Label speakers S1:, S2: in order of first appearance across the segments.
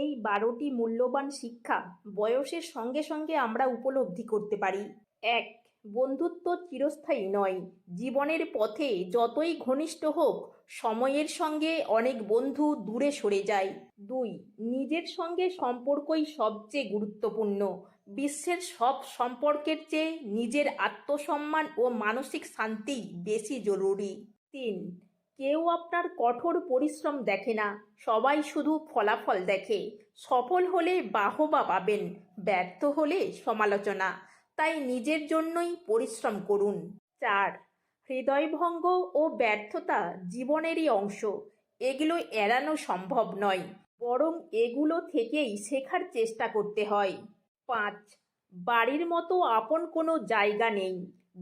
S1: এই ১২টি মূল্যবান শিক্ষা বয়সের সঙ্গে সঙ্গে আমরা উপলব্ধি করতে পারি। ১. বন্ধুত্ব চিরস্থায়ী নয়। জীবনের পথে যতই ঘনিষ্ঠ হোক, সময়ের সঙ্গে অনেক বন্ধু দূরে সরে যায়। ২. নিজের সঙ্গে সম্পর্কই সবচেয়ে গুরুত্বপূর্ণ। বিশ্বের সব সম্পর্কের চেয়ে নিজের আত্মসম্মান ও মানসিক শান্তি বেশি জরুরি। ৩. কেউ আপনার কঠোর পরিশ্রম দেখে না, সবাই শুধু ফলাফল দেখে। সফল হলে বাহবা পাবেন, ব্যর্থ হলে সমালোচনা। তাই নিজের জন্যই পরিশ্রম করুন। ৪. হৃদয়ভঙ্গ ও ব্যর্থতা জীবনেরই অংশ। এগুলো এড়ানো সম্ভব নয়, বরং এগুলো থেকেই শেখার চেষ্টা করতে হয়। ৫. বাড়ির মতো আপন কোনো জায়গা নেই।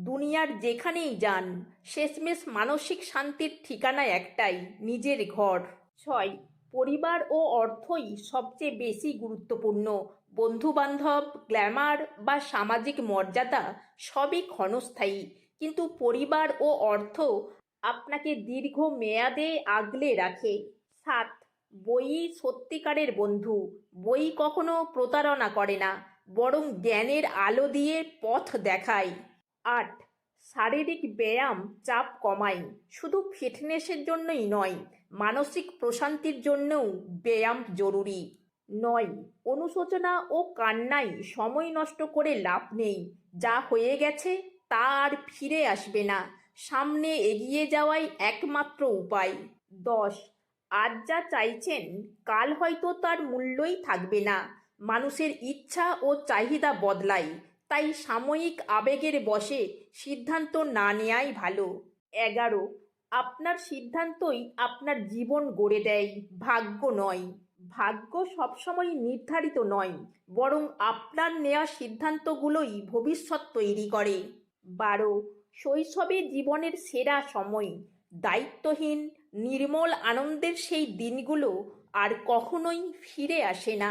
S1: দুনিয়ার যেখানেই যান, শেষমেশ মানসিক শান্তির ঠিকানা একটাই, নিজের ঘর। ৬. পরিবার ও অর্থই সবচেয়ে বেশি গুরুত্বপূর্ণ। বন্ধুবান্ধব, গ্ল্যামার বা সামাজিক মর্যাদা সবই ক্ষণস্থায়ী, কিন্তু পরিবার ও অর্থ আপনাকে দীর্ঘ মেয়াদে আগলে রাখে। ৭. বইই সত্যিকারের বন্ধু। বই কখনো প্রতারণা করে না, বরং জ্ঞানের আলো দিয়ে পথ দেখায়। ৮. শারীরিক ব্যায়াম চাপ কমায়। শুধু ফিটনেসের জন্যই নয়, মানসিক প্রশান্তির জন্যও ব্যায়াম জরুরি। ৯. অনুশোচনা ও কান্নায় সময় নষ্ট করে লাভ নেই। যা হয়ে গেছে তা আর ফিরে আসবে না। সামনে এগিয়ে যাওয়াই একমাত্র উপায়। ১০. আজ যা চাইছেন কাল হয়তো তার মূল্যই থাকবে না। মানুষের ইচ্ছা ও চাহিদা বদলায়, তাই সাময়িক আবেগের বশে সিদ্ধান্ত না নেওয়াই ভালো। ১১. আপনার সিদ্ধান্তই আপনার জীবন গড়ে দেয়, ভাগ্য নয়। ভাগ্য সবসময় নির্ধারিত নয়, বরং আপনার নেওয়া সিদ্ধান্তগুলোই ভবিষ্যৎ তৈরি করে। ১২. শৈশবে জীবনের সেরা সময়। দায়িত্বহীন, নির্মল আনন্দের সেই দিনগুলো আর কখনোই ফিরে আসে না।